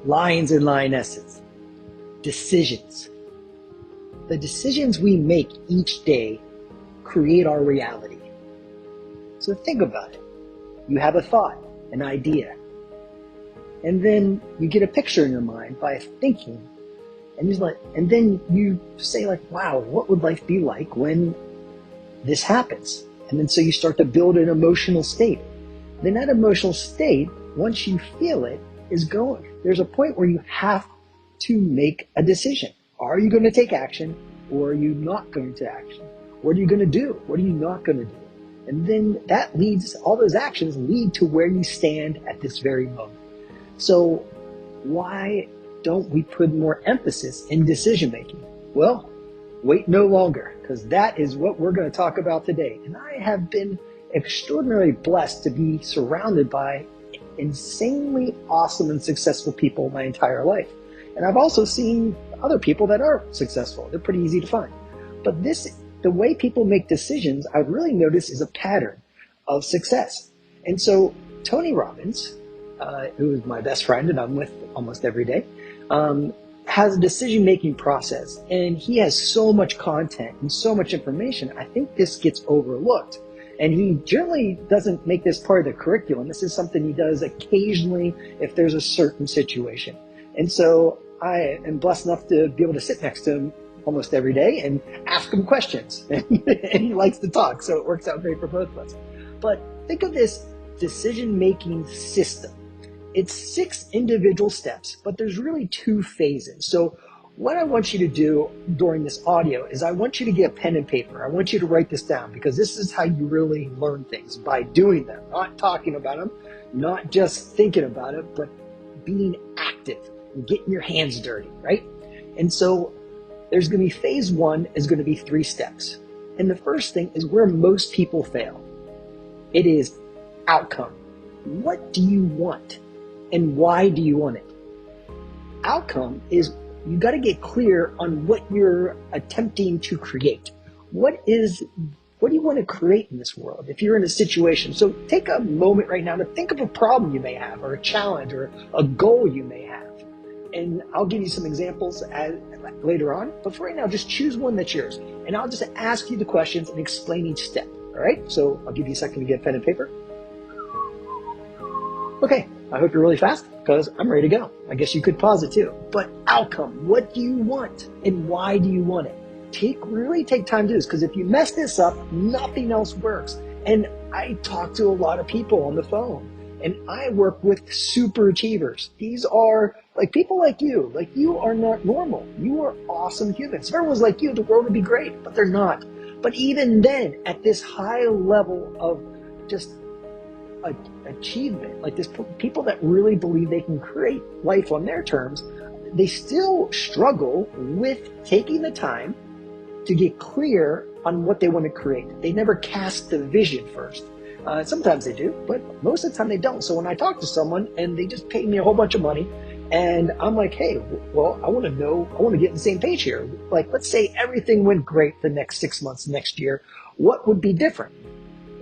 Lions and lionesses, decisions. The decisions we make each day create our reality. So think about it. You have a thought, an idea, and then you get a picture in your mind by thinking, and then you say like, wow, what would life be like when this happens? And then so you start to build an emotional state. Then that emotional state, once you feel it, there's a point where you have to make a decision. Are you going to take action, or are you not going to action? What are you going to do? What are you not going to do? And then all those actions lead to where you stand at this very moment. So why don't we put more emphasis in decision making? Well, wait no longer, because that is what we're going to talk about today. And I have been extraordinarily blessed to be surrounded by insanely awesome and successful people my entire life. And I've also seen other people that are successful. They're pretty easy to find. But the way people make decisions, I've really noticed, is a pattern of success. And so Tony Robbins, who is my best friend and I'm with almost every day, has a decision-making process. And he has so much content and so much information. I think this gets overlooked. And he generally doesn't make this part of the curriculum. This is something he does occasionally if there's a certain situation. And so I am blessed enough to be able to sit next to him almost every day and ask him questions. And he likes to talk, so it works out great for both of us. But think of this decision-making system. It's 6 individual steps, but there's really 2 phases. So what I want you to do during this audio is I want you to get a pen and paper. I want you to write this down, because this is how you really learn things, by doing them, not talking about them, not just thinking about it, but being active and getting your hands dirty, right? And so there's going to be phase 1 is going to be 3 steps. And the first thing is where most people fail. It is outcome. What do you want? And why do you want it? Outcome is you got to get clear on what you're attempting to create. What do you want to create in this world if you're in a situation? So take a moment right now to think of a problem you may have, or a challenge, or a goal you may have. And I'll give you some examples later on. But for right now, just choose one that's yours. And I'll just ask you the questions and explain each step. All right? So I'll give you a second to get pen and paper. Okay, I hope you're really fast, because I'm ready to go. I guess you could pause it too. But outcome, what do you want and why do you want it? Really take time to do this, because if you mess this up, nothing else works. And I talk to a lot of people on the phone, and I work with super achievers. These are like people like you. Like, you are not normal. You are awesome humans. If everyone's like you, the world would be great, but they're not. But even then, at this high level of just achievement, like this, people that really believe they can create life on their terms, they still struggle with taking the time to get clear on what they want to create. They never cast the vision first. Sometimes they do, but most of the time they don't. So when I talk to someone and they just pay me a whole bunch of money, and I'm like, hey, well, I want to get on the same page here. Like, let's say everything went great the next 6 months, next year, what would be different?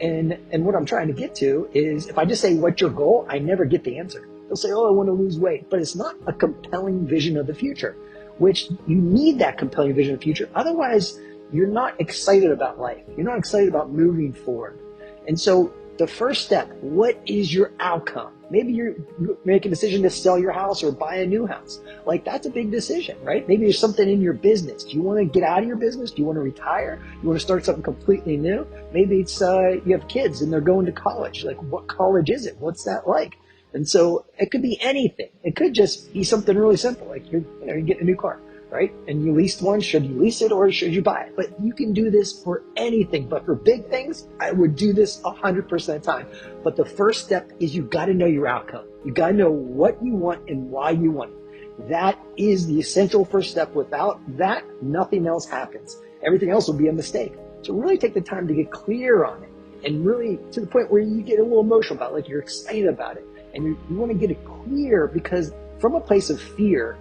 And what I'm trying to get to is, if I just say, what's your goal? I never get the answer. They'll say, oh, I want to lose weight, but it's not a compelling vision of the future, which you need that compelling vision of the future. Otherwise, you're not excited about life. You're not excited about moving forward. And so the first step, what is your outcome? Maybe you make a decision to sell your house or buy a new house. Like, that's a big decision, right? Maybe there's something in your business. Do you want to get out of your business? Do you want to retire? You want to start something completely new? Maybe it's you have kids and they're going to college. Like, what college is it? What's that like? And so it could be anything. It could just be something really simple, like you're getting a new car, right? And you leased one. Should you lease it or should you buy it? But you can do this for anything. But for big things, I would do this 100% of the time. But the first step is you got to know your outcome. You got to know what you want and why you want it. That is the essential first step. Without that, nothing else happens. Everything else will be a mistake. So really take the time to get clear on it, and really to the point where you get a little emotional about it, like you're excited about it. And you want to get it clear, because from a place of fear,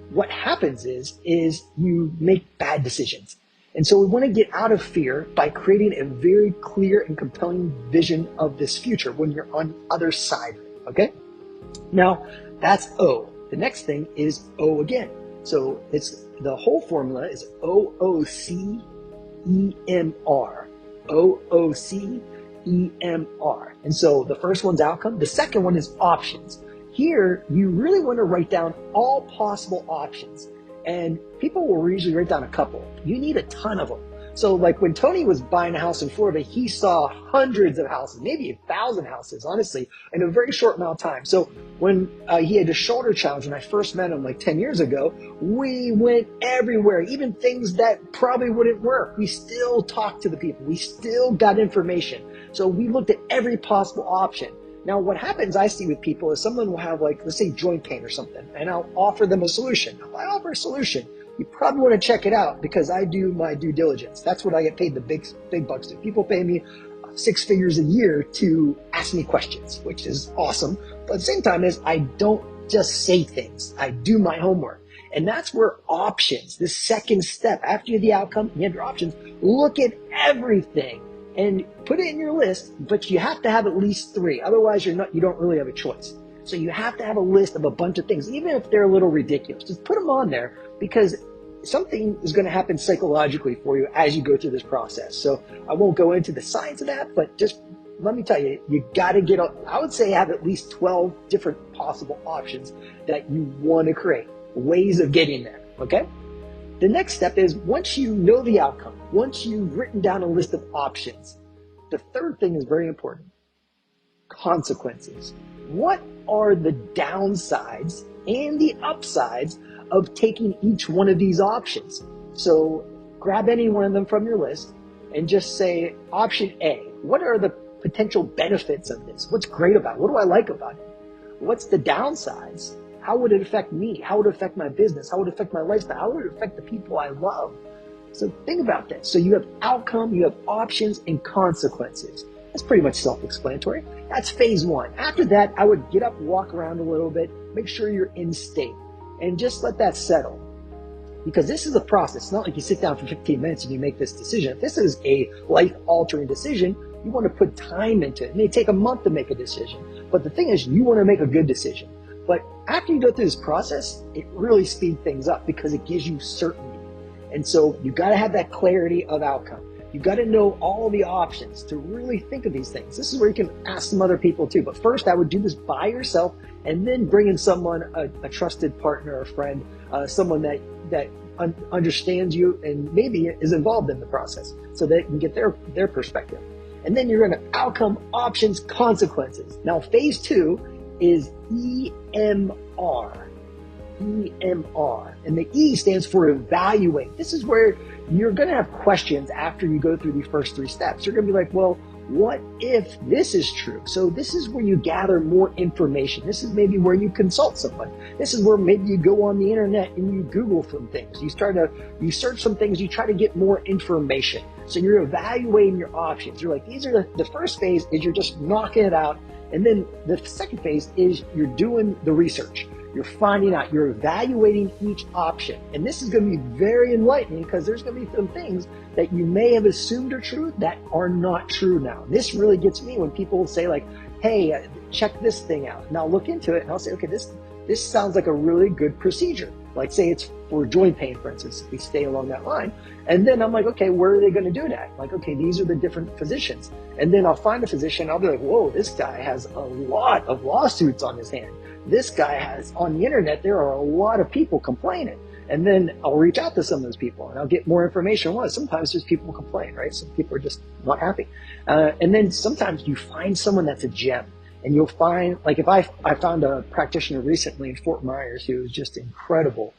what happens is you make bad decisions. And so we want to get out of fear by creating a very clear and compelling vision of this future when you're on the other side, okay? Now, That's O. The next thing is O again. So it's the whole formula is OOCEMR. OOCEMR. And so the first one's outcome. The second one is options. Here, you really want to write down all possible options. And people will usually write down a couple. You need a ton of them. So like when Tony was buying a house in Florida, he saw hundreds of houses, maybe 1,000 houses, honestly, in a very short amount of time. So when he had a shoulder challenge, when I first met him like 10 years ago, we went everywhere, even things that probably wouldn't work. We still talked to the people. We still got information. So we looked at every possible option. Now, what happens I see with people is someone will have like, let's say joint pain or something, and I'll offer them a solution. If I offer a solution, you probably want to check it out because I do my due diligence. That's what I get paid the big bucks to. People pay me 6 figures a year to ask me questions, which is awesome. But at the same time is I don't just say things. I do my homework. And that's where options, the second step, after you have the outcome, you have your options, look at everything and put it in your list, but you have to have at least 3. Otherwise, you don't really have a choice. So you have to have a list of a bunch of things, even if they're a little ridiculous. Just put them on there because something is going to happen psychologically for you as you go through this process. So I won't go into the science of that, but just let me tell you, you got to get, I would say have at least 12 different possible options that you want to create, ways of getting there, okay? The next step is once you know the outcome, once you've written down a list of options, the third thing is very important, consequences. What are the downsides and the upsides of taking each one of these options? So grab any one of them from your list and just say option A. What are the potential benefits of this? What's great about it? What do I like about it? What's the downsides? How would it affect me? How would it affect my business? How would it affect my lifestyle? How would it affect the people I love? So think about this. So you have outcome, you have options, and consequences. That's pretty much self-explanatory. That's phase 1. After that, I would get up, walk around a little bit, make sure you're in state, and just let that settle. Because this is a process. It's not like you sit down for 15 minutes and you make this decision. If this is a life-altering decision, you want to put time into it. It may take a month to make a decision. But the thing is, you want to make a good decision. But after you go through this process, it really speeds things up because it gives you certainty. And so you got to have that clarity of outcome. You got to know all the options to really think of these things. This is where you can ask some other people too. But first, I would do this by yourself and then bring in someone, a trusted partner, a friend, someone that understands you and maybe is involved in the process so they can get their perspective. And then you're going to outcome, options, consequences. Now, phase 2 is EMR. EMR. And the E stands for evaluate. This is where you're going to have questions after you go through the first 3 steps. You're going to be like, well, what if this is true? So this is where you gather more information. This is maybe where you consult someone. This is where maybe you go on the internet and you Google some things. You search some things, you try to get more information. So you're evaluating your options. You're like, these are the first phase is you're just knocking it out. And then the second phase is you're doing the research. You're finding out, you're evaluating each option. And this is going to be very enlightening because there's going to be some things that you may have assumed are true that are not true now. This really gets me when people say like, hey, check this thing out. And I'll look into it and I'll say, okay, this sounds like a really good procedure. Like say it's for joint pain, for instance, if we stay along that line. And then I'm like, okay, where are they going to do that? Like, okay, these are the different physicians. And then I'll find a physician. I'll be like, whoa, this guy has a lot of lawsuits on his hand. This guy has, on the internet, there are a lot of people complaining. And then I'll reach out to some of those people and I'll get more information. Well, sometimes just people complain, right? Some people are just not happy. And then sometimes you find someone that's a gem. And you'll find, like if I found a practitioner recently in Fort Myers who was just incredible.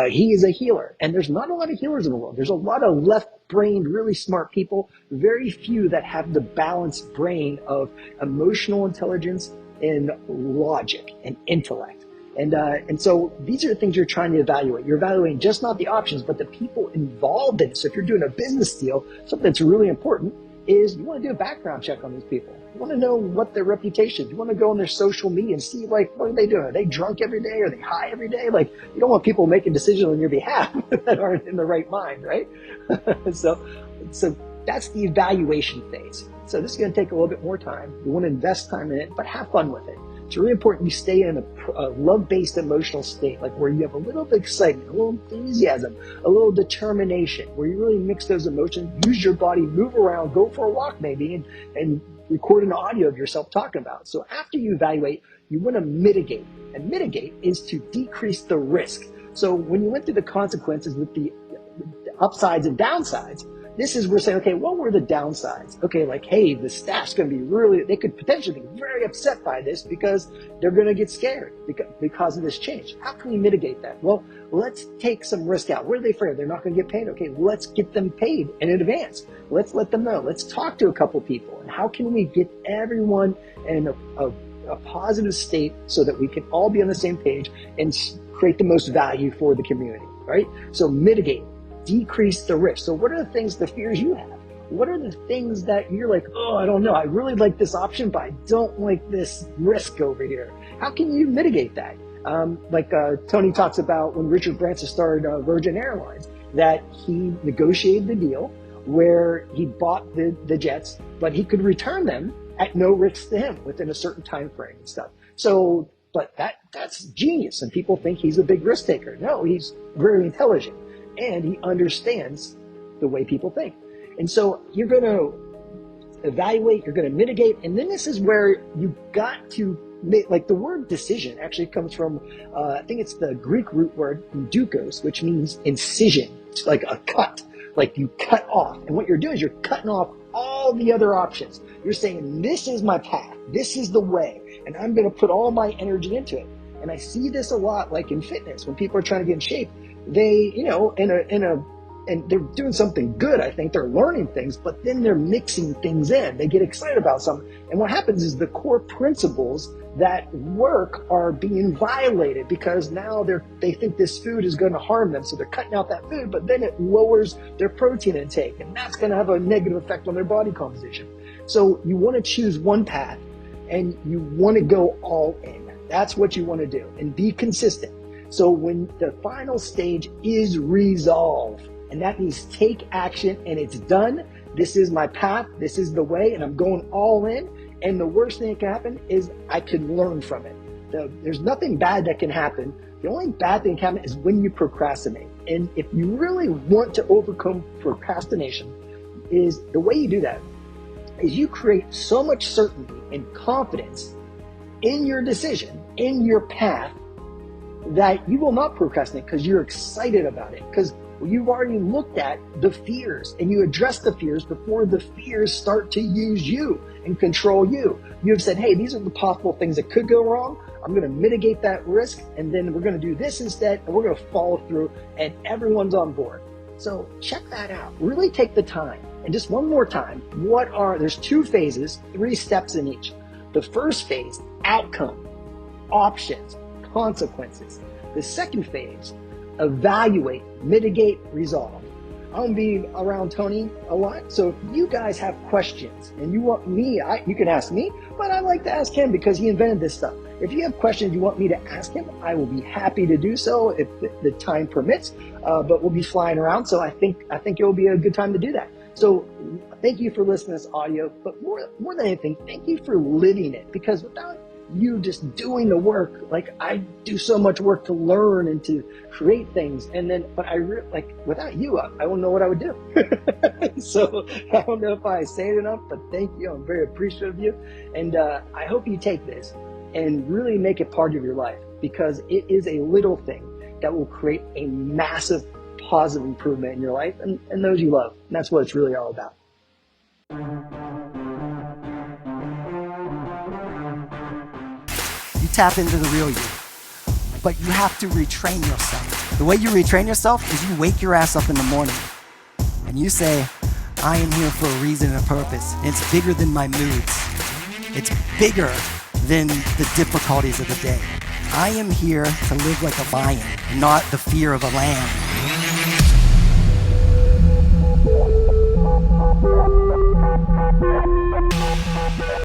He is a healer. And there's not a lot of healers in the world. There's a lot of left-brained, really smart people. Very few that have the balanced brain of emotional intelligence and logic and intellect. And so these are the things you're trying to evaluate. You're evaluating just not the options, but the people involved in it. So if you're doing a business deal, something that's really important is you want to do a background check on these people. You want to know what their reputation is. You want to go on their social media and see, like, what are they doing? Are they drunk every day? Are they high every day? Like, you don't want people making decisions on your behalf that aren't in the right mind, right? So that's the evaluation phase. So this is going to take a little bit more time. You want to invest time in it, but have fun with it. It's really important you stay in a love-based emotional state, like where you have a little bit of excitement, a little enthusiasm, a little determination, where you really mix those emotions, use your body, move around, go for a walk maybe, and record an audio of yourself talking about it. So after you evaluate, you want to mitigate. And mitigate is to decrease the risk. So when you went through the consequences with the upsides and downsides, this is, we're saying, okay, what were the downsides? Okay, like, hey, the staff's going to be really, they could potentially be very upset by this because they're going to get scared because of this change. How can we mitigate that? Well, let's take some risk out. What are they afraid of? They're not going to get paid. Okay, let's get them paid in advance. Let's let them know. Let's talk to a couple people. And how can we get everyone in a positive state so that we can all be on the same page and create the most value for the community, right? So mitigate. Decrease the risk. So what are the things, the fears you have? What are the things that you're like, oh, I don't know, I really like this option, but I don't like this risk over here? How can you mitigate that? Tony talks about when Richard Branson started Virgin Airlines, that he negotiated the deal where he bought the jets, but he could return them at no risk to him within a certain time frame and stuff. So, but that's genius, and people think he's a big risk taker. No, he's very intelligent. And he understands the way people think. And so you're going to evaluate, you're going to mitigate, and then this is where you got to make, like the word decision actually comes from, I think it's the Greek root word dukos, which means incision. It's like a cut, like you cut off. And what you're doing is you're cutting off all the other options. You're saying, this is my path, this is the way, and I'm going to put all my energy into it. And I see this a lot, like in fitness, when people are trying to get in shape. They, and they're doing something good. I think they're learning things, but then they're mixing things in. They get excited about something. And what happens is the core principles that work are being violated because now they think this food is going to harm them. So they're cutting out that food, but then it lowers their protein intake, and that's going to have a negative effect on their body composition. So you want to choose one path and you want to go all in. That's what you want to do, and be consistent. So when the final stage is resolve, and that means take action and it's done. This is my path, this is the way, and I'm going all in. And the worst thing that can happen is I can learn from it. There's nothing bad that can happen. The only bad thing that can happen is when you procrastinate. And if you really want to overcome procrastination, is the way you do that is you create so much certainty and confidence in your decision, in your path, that you will not procrastinate because you're excited about it, because you've already looked at the fears and you address the fears before the fears start to use you and control you. You have said, hey, these are the possible things that could go wrong. I'm going to mitigate that risk, and then we're going to do this instead, and we're going to follow through, and everyone's on board. So check that out. Really take the time. And just one more time, there's 2 phases, 3 steps in each. The first phase, outcome, options, consequences. The second phase, evaluate, mitigate, resolve. I'm gonna be around Tony a lot, so if you guys have questions and you want me, you can ask me, but I like to ask him because he invented this stuff. If you have questions you want me to ask him, I will be happy to do so if the time permits, but we'll be flying around, so I think it'll be a good time to do that. So thank you for listening to this audio, but more than anything, thank you for living it, because without you just doing the work, like I do so much work to learn and to create things, and then, but without you, I don't know what I would do. So I don't know if I say it enough, but thank you. I'm very appreciative of you, and I hope you take this and really make it part of your life, because it is a little thing that will create a massive positive improvement in your life and those you love. And that's what it's really all about. Tap into the real you, but you have to retrain yourself. The way you retrain yourself is you wake your ass up in the morning and you say, I am here for a reason and a purpose. And it's bigger than my moods. It's bigger than the difficulties of the day. I am here to live like a lion, not the fear of a lamb.